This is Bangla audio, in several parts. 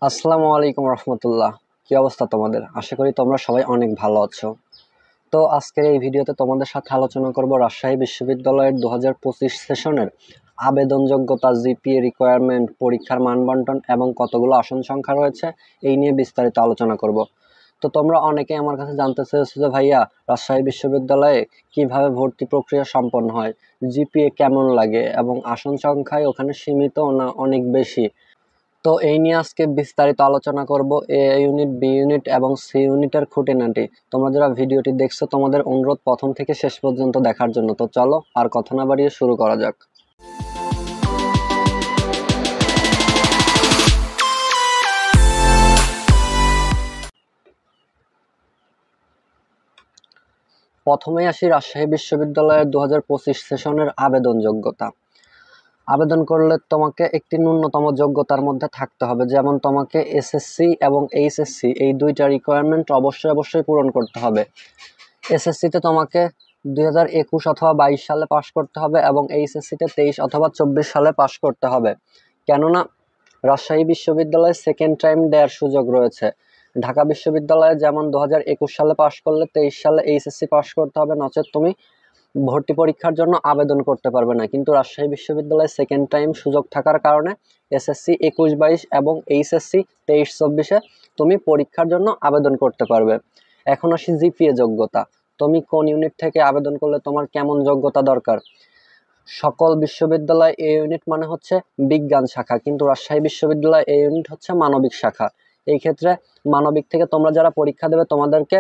আসসালামু আলাইকুম রহমতুল্লাহ। কি অবস্থা তোমাদের? আশা করি তোমরা সবাই অনেক ভালো আছো। তো আজকের এই ভিডিওতে তোমাদের সাথে আলোচনা করব রাজশাহী বিশ্ববিদ্যালয়ের 2025 সেশনের আবেদন যোগ্যতা, জিপিএ রিকোয়ারমেন্ট, পরীক্ষার মানবন্টন এবং কতগুলো আসন সংখ্যা রয়েছে এই নিয়ে বিস্তারিত আলোচনা করব। তো তোমরা অনেকেই আমার কাছে জানতে চেয়েছো যে ভাইয়া, রাজশাহী বিশ্ববিদ্যালয়ে কিভাবে ভর্তি প্রক্রিয়া সম্পন্ন হয়, জিপিএ কেমন লাগে এবং আসন সংখ্যায় ওখানে সীমিত না অনেক বেশি। তো এই নিয়ে আজকে বিস্তারিত আলোচনা করব। এ ইউনিট, বি ইউনিট এবং সি ইউনিটের খুঁটিনাটি। তোমরা যারা ভিডিওটি দেখছো, তোমাদের অনুরোধ প্রথম থেকে শেষ পর্যন্ত দেখার জন্য। তো চলো আর কথা না বাড়িয়ে শুরু করা যাক। প্রথমেই আসি রাজশাহী বিশ্ববিদ্যালয়ের 2025 সেশনের আবেদন যোগ্যতা। আবেদন করলে তোমাকে একটি ন্যূনতম যোগ্যতার মধ্যে থাকতে হবে, যেমন তোমাকে এসএসসি এবং এইচএসসি এই দুইটা রিকোয়ারমেন্ট অবশ্যই পূরণ করতে হবে। এসএসসিতে তোমাকে 2021 অথবা 22 সালে পাশ করতে হবে এবং এইচএসসিতে 23 অথবা 24 সালে পাশ করতে হবে। কেননা রাজশাহী বিশ্ববিদ্যালয়ে সেকেন্ড টাইম দেওয়ার সুযোগ রয়েছে। ঢাকা বিশ্ববিদ্যালয়ে যেমন 2021 সালে পাশ করলে 23 সালে এইচএসসি পাশ করতে হবে, নচেত তুমি ভর্তি পরীক্ষার জন্য আবেদন করতে পারবে না। কিন্তু রাজশাহী বিশ্ববিদ্যালয়ে সেকেন্ড টাইম সুযোগ থাকার কারণে এসএসসি 21-22 এবং এইচএসসি 23-24-এ তুমি পরীক্ষার জন্য আবেদন করতে পারবে। এখন আসি জিপিএ যোগ্যতা। তুমি কোন ইউনিট থেকে আবেদন করলে তোমার কেমন যোগ্যতা দরকার। সকল বিশ্ববিদ্যালয় এ ইউনিট মানে হচ্ছে বিজ্ঞান শাখা, কিন্তু রাজশাহী বিশ্ববিদ্যালয় এ ইউনিট হচ্ছে মানবিক শাখা। এই ক্ষেত্রে মানবিক থেকে তোমরা যারা পরীক্ষা দেবে, তোমাদেরকে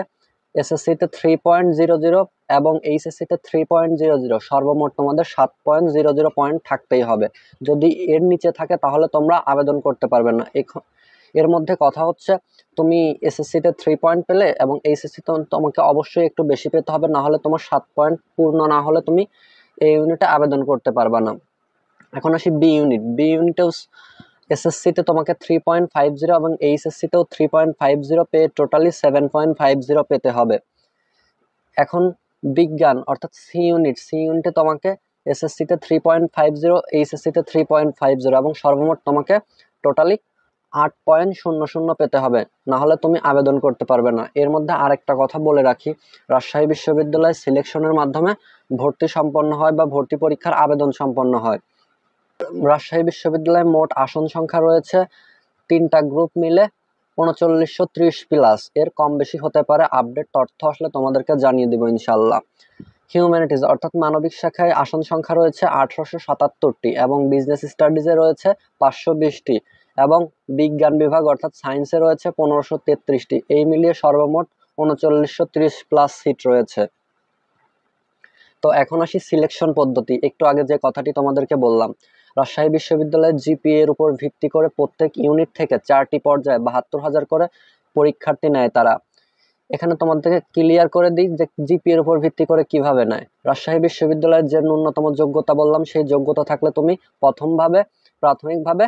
এসএসসিতে 3.00 এবং এইচএসসিতে 3.00, সর্বমোট তোমাদের 7.00 পয়েন্ট থাকতেই হবে। যদি এর নিচে থাকে তাহলে তোমরা আবেদন করতে পারবে না। এর মধ্যে কথা হচ্ছে, তুমি এসএসসিতে 3 পয়েন্ট পেলে এবং এইচএসসিতে তোমাকে অবশ্যই একটু বেশি পেতে হবে, না হলে তোমার 7 পয়েন্ট পূর্ণ না হলে তুমি এই ইউনিটে আবেদন করতে পারবা না। এখন আসি বি ইউনিট। বি ইউনিটেও এসএসসিতে তোমাকে 3.50 এবং এইচএসসিতেও 3.50 পেয়ে টোটালি 7.50 পেতে হবে। এখন বিজ্ঞান অর্থাৎ সি ইউনিট। সি ইউনিটে তোমাকে এসএসসিতে 3.50, এইচএসসিতে 3.50 এবং সর্বমোট তোমাকে টোটালি 8.00 পেতে হবে, না হলে তুমি আবেদন করতে পারবে না। এর মধ্যে আরেকটা কথা বলে রাখি, রাজশাহী বিশ্ববিদ্যালয়ে সিলেকশনের মাধ্যমে ভর্তি সম্পন্ন হয় বা ভর্তি পরীক্ষার আবেদন সম্পন্ন হয়। রাজশাহী বিশ্ববিদ্যালয়ে মোট আসন সংখ্যা রয়েছে 3টা গ্রুপ মিলে 3930+। এর কম বেশি হতে পারে, আপডেট তথ্য আসলে তোমাদেরকে জানিয়ে দেবো ইনশাল্লাহ। হিউম্যানিটিজ অর্থাৎ মানবিক শাখায় আসন সংখ্যা রয়েছে 1877টি এবং বিজনেস স্টাডিজে রয়েছে 520টি এবং বিজ্ঞান বিভাগ অর্থাৎ সায়েন্সে রয়েছে 1533টি। এই মিলিয়ে সর্বমোট 3930+ সিট রয়েছে। তো এখন আসি সিলেকশন পদ্ধতি। একটু আগে যে কথাটি তোমাদেরকে বললাম, রাজশাহী বিশ্ববিদ্যালয়ের জিপিএ এর উপর ভিত্তি করে প্রত্যেক ইউনিট থেকে 4টি পর্যায়ে 72,000 করে পরীক্ষার্থী নেয় তারা। এখানে তোমাদেরকে ক্লিয়ার করে দিই যে জিপিএ এর উপর ভিত্তি করে কিভাবে নেয়। রাজশাহী বিশ্ববিদ্যালয়ের যে ন্যূনতম যোগ্যতা বললাম, সেই যোগ্যতা থাকলে তুমি প্রাথমিকভাবে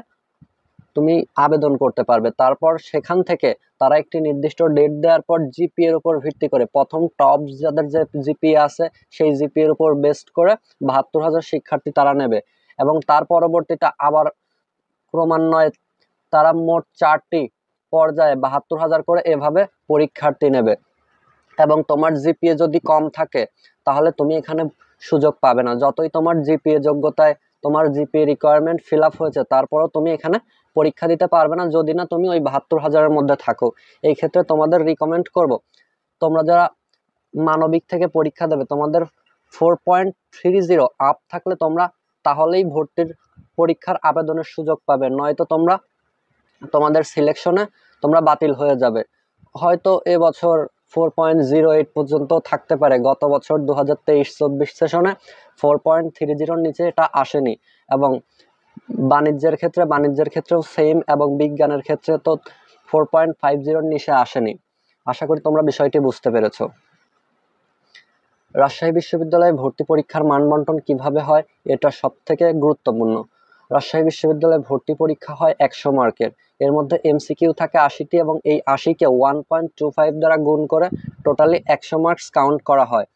তুমি আবেদন করতে পারবে। তারপর সেখান থেকে তারা একটি নির্দিষ্ট ডেট দেওয়ার পর জিপিএ এর উপর ভিত্তি করে প্রথম টপ যাদের যে জিপিএ আছে সেই জিপিএ এর উপর বেস্ট করে 72,000 শিক্ষার্থী তারা নেবে এবং তার পরবর্তীতে আবার ক্রমান্বয়ে তারা মোট 4টি পর্যায়ে 72,000 করে এভাবে পরীক্ষার্থী নেবে। এবং তোমার জিপিএ যদি কম থাকে তাহলে তুমি এখানে সুযোগ পাবে না। যতই তোমার জিপিএ যোগ্যতায় তোমার জিপিএ রিকোয়ারমেন্ট ফিল আপ হয়েছে, তারপরেও তুমি এখানে পরীক্ষা দিতে পারবে না যদি না তুমি ওই 72,000-এর মধ্যে থাকো। এই ক্ষেত্রে তোমাদের রিকমেন্ড করব, তোমরা যারা মানবিক থেকে পরীক্ষা দেবে, তোমাদের 4.30 আপ থাকলে তোমরা তাহলেই ভর্তির পরীক্ষার আবেদনের সুযোগ পাবে, নয়তো তোমাদের সিলেকশনে তোমরা বাতিল হয়ে যাবে। হয়তো এবছর 4.08 পর্যন্ত থাকতে পারে, গত বছর 2023-24 সেশনে 4.30-র নিচে এটা আসেনি। এবং বাণিজ্যের ক্ষেত্রেও সেম এবং বিজ্ঞানের ক্ষেত্রে তো 4.50-র নিচে আসেনি। আশা করি তোমরা বিষয়টি বুঝতে পেরেছো। রাজশাহী বিশ্ববিদ্যালয়ে ভর্তি পরীক্ষার মানবন্টন কিভাবে হয়, এটা সবথেকে গুরুত্বপূর্ণ। রাজশাহী বিশ্ববিদ্যালয়ে ভর্তি পরীক্ষা হয় 100 মার্কের। এর মধ্যে এমসিকিউ থাকে 80টি এবং এই 80কে 1.25 দ্বারা গুণ করে টোটালি 100 মার্কস কাউন্ট করা হয়।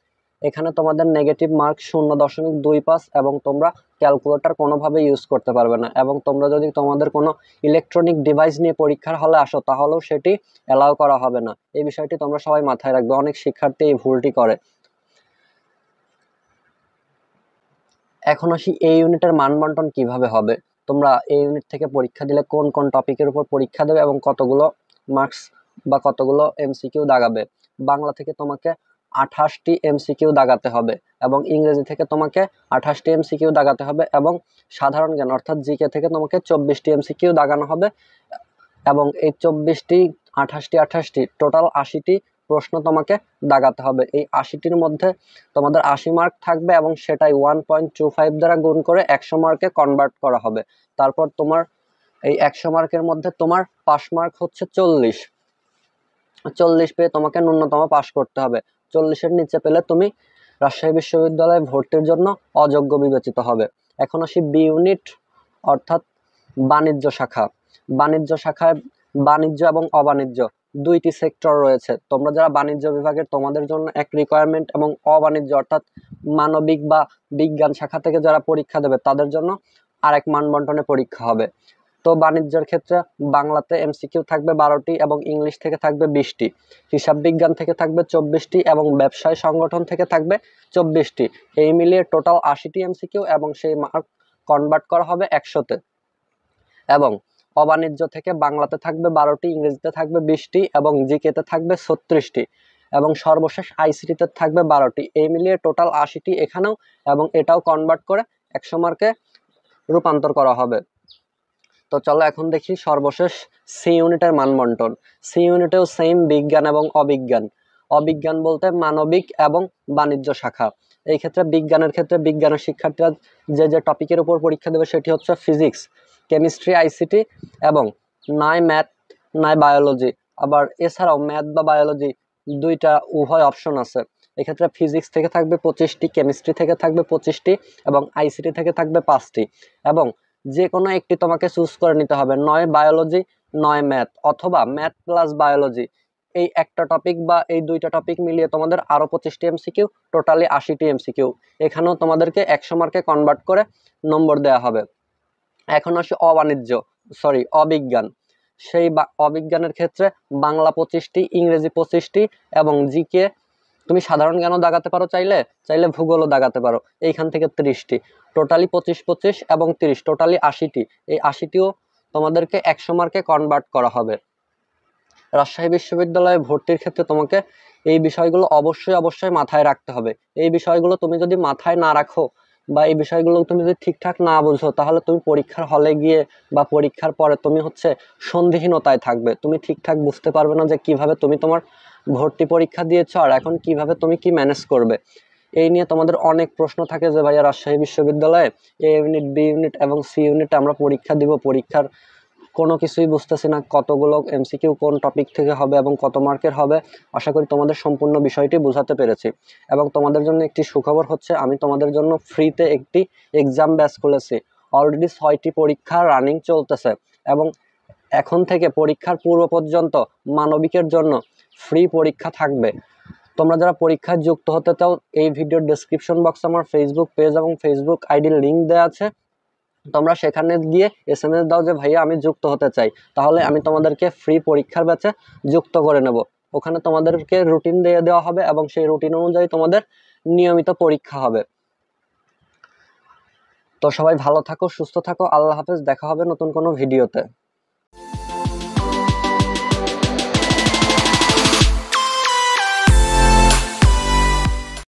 এখানে তোমাদের নেগেটিভ মার্ক 0.25 এবং তোমরা ক্যালকুলেটর কোনোভাবে ইউজ করতে পারবে না, এবং তোমরা যদি তোমাদের কোনো ইলেকট্রনিক ডিভাইস নিয়ে পরীক্ষার হলে আসো তাহলেও সেটি অ্যালাউ করা হবে না। এই বিষয়টি তোমরা সবাই মাথায় রাখবে, অনেক শিক্ষার্থী এই ভুলটি করে। এখন আসি এই ইউনিটের মান বন্টন কিভাবে হবে। তোমরা এই ইউনিট থেকে পরীক্ষা দিলে কোন কোন টপিকের উপর পরীক্ষা দেবে এবং কতগুলো মার্কস বা কতগুলো এমসিকিউ দাগাবে। বাংলা থেকে তোমাকে 28টি এমসিকিউ দাগাতে হবে, এবং ইংরেজি থেকে তোমাকে 28টি এমসিকিউ দাগাতে হবে, এবং সাধারণ জ্ঞান অর্থাৎ জিকে থেকে তোমাকে 24টি এমসিকিউ দাগানো হবে। এবং এই 24টি 28টি টোটাল 80টি প্রশ্ন তোমাকে দাগাতে হবে। এই 80টির মধ্যে তোমাদের 80 মার্ক থাকবে, এবং সেটাই 1.25 দ্বারা গুণ করে 100 মার্কে কনভার্ট করা হবে। তারপর তোমার এই 100 মার্কের মধ্যে তোমার পাস মার্ক হচ্ছে 40 পেয়ে তোমাকে ন্যূনতম পাস করতে হবে। 40-এর নিচে পেলে তুমি রাজশাহী বিশ্ববিদ্যালয়ে ভর্তির জন্য অযোগ্য বিবেচিত হবে। এখন আসি বি ইউনিট অর্থাৎ বাণিজ্য শাখা। বাণিজ্য শাখায় বাণিজ্য এবং অবাণিজ্য দুইটি সেক্টর রয়েছে। তোমরা যারা বাণিজ্য বিভাগের তোমাদের জন্য এক রিকোয়ারমেন্ট, এবং অবাণিজ্য অর্থাৎ মানবিক বা বিজ্ঞান শাখা থেকে যারা পরীক্ষা দেবে তাদের জন্য আরেক মান বন্টনে পরীক্ষা হবে। তো বাণিজ্যের ক্ষেত্রে বাংলাতে এমসিকিউ থাকবে 12টি এবং ইংলিশ থেকে থাকবে 20টি, হিসাব বিজ্ঞান থেকে থাকবে 24টি এবং ব্যবসায় সংগঠন থেকে থাকবে 24টি। এই মিলিয়ে টোটাল 80টি এমসিকিউ, এবং সেই মার্ক কনভার্ট করা হবে 100-তে। এবং অবাণিজ্য থেকে বাংলাতে থাকবে 12টি, ইংরেজিতে থাকবে 20টি এবং জিকেতে থাকবে 36টি, এবং সর্বশেষ আইসিটিতে থাকবে 12টি। এই মিলিয়ে টোটাল 80টি এখানেও, এবং এটাও কনভার্ট করে 100 মার্কে রূপান্তর করা হবে। তো চলো এখন দেখি সর্বশেষ সি ইউনিটের মানবন্টন। সি ইউনিটেও সেম বিজ্ঞান এবং অবিজ্ঞান। অবিজ্ঞান বলতে মানবিক এবং বাণিজ্য শাখা। এই ক্ষেত্রে বিজ্ঞানের ক্ষেত্রে বিজ্ঞানের শিক্ষার্থীরা যে টপিকের উপর পরীক্ষা দেবে সেটি হচ্ছে ফিজিক্স, কেমিস্ট্রি, আইসিটি, এবং নয় ম্যাথ নয় বায়োলজি। আবার এছাড়াও ম্যাথ বা বায়োলজি দুইটা উভয় অপশন আছে। এক্ষেত্রে ফিজিক্স থেকে থাকবে 25টি, কেমিস্ট্রি থেকে থাকবে 25টি, এবং আইসিটি থেকে থাকবে 5টি। এবং যে কোনো একটি তোমাকে চুজ করে নিতে হবে, নয় বায়োলজি নয় ম্যাথ, অথবা ম্যাথ প্লাস বায়োলজি। এই একটা টপিক বা এই দুইটা টপিক মিলিয়ে তোমাদের আরো 25টি এমসিকিউ, টোটালি 80টি এমসিকিউ। এখানেও তোমাদেরকে 100 মার্কে কনভার্ট করে নম্বর দেওয়া হবে। এখন আসি অবিজ্ঞান। সেই অবিজ্ঞানের ক্ষেত্রে বাংলা 25টি, ইংরেজি 25টি, এবং জিকে তুমি সাধারণ জ্ঞানও দাগাতে পারো, চাইলে ভূগোলও দাগাতে পারো। এইখান থেকে 30টি, টোটালি 25 এবং 30, টোটালি 80টি। এই 80টিও তোমাদেরকে 100 মার্কে কনভার্ট করা হবে। রাজশাহী বিশ্ববিদ্যালয়ে ভর্তির ক্ষেত্রে তোমাকে এই বিষয়গুলো অবশ্যই মাথায় রাখতে হবে। এই বিষয়গুলো তুমি যদি মাথায় না রাখো বা এই বিষয়গুলো তুমি যদি ঠিকঠাক না বুঝো, তাহলে তুমি পরীক্ষার হলে গিয়ে বা পরীক্ষার পরে তুমি সন্দিহানতায় থাকবে। তুমি ঠিকঠাক বুঝতে পারবে না যে কিভাবে তুমি তোমার ভর্তি পরীক্ষা দিয়েছো আর এখন কিভাবে তুমি কি ম্যানেজ করবে। এই নিয়ে তোমাদের অনেক প্রশ্ন থাকে যে ভাইয়া রাজশাহী বিশ্ববিদ্যালয়ে এ ইউনিট, বি ইউনিট এবং সি ইউনিটে আমরা পরীক্ষা দিব, পরীক্ষার কোনো কিছুই বুঝতেছি না, কতগুলো এমসিকিউ কোন টপিক থেকে হবে এবং কত মার্কের হবে। আশা করি তোমাদের সম্পূর্ণ বিষয়টি বোঝাতে পেরেছি। এবং তোমাদের জন্য একটি সুখবর হচ্ছে, আমি তোমাদের জন্য ফ্রিতে একটি এক্সাম ব্যাচ খুলেছি। অলরেডি 6টি পরীক্ষা রানিং চলতেছে, এবং এখন থেকে পরীক্ষার পূর্ব পর্যন্ত মানবিকের জন্য ফ্রি পরীক্ষা থাকবে। তোমরা যারা পরীক্ষায় যুক্ত হতে চাও, এই ভিডিওর ডেসক্রিপশন বক্সে আমার ফেসবুক পেজ এবং ফেসবুক আইডির লিঙ্ক দেওয়া আছে। তোমরা সেখানে গিয়ে SMS দাও যে ভাইয়া আমি যুক্ত হতে চাই, তাহলে আমি তোমাদেরকে ফ্রি পরীক্ষার ব্যাচে যুক্ত করে নেব। ওখানে তোমাদেরকে রুটিন দিয়ে দেওয়া হবে, এবং সেই রুটিন অনুযায়ী তোমাদের নিয়মিত পরীক্ষা হবে। তো সবাই ভালো থাকো, সুস্থ থাকো, আল্লাহ হাফেজ। দেখা হবে নতুন কোনো ভিডিওতে।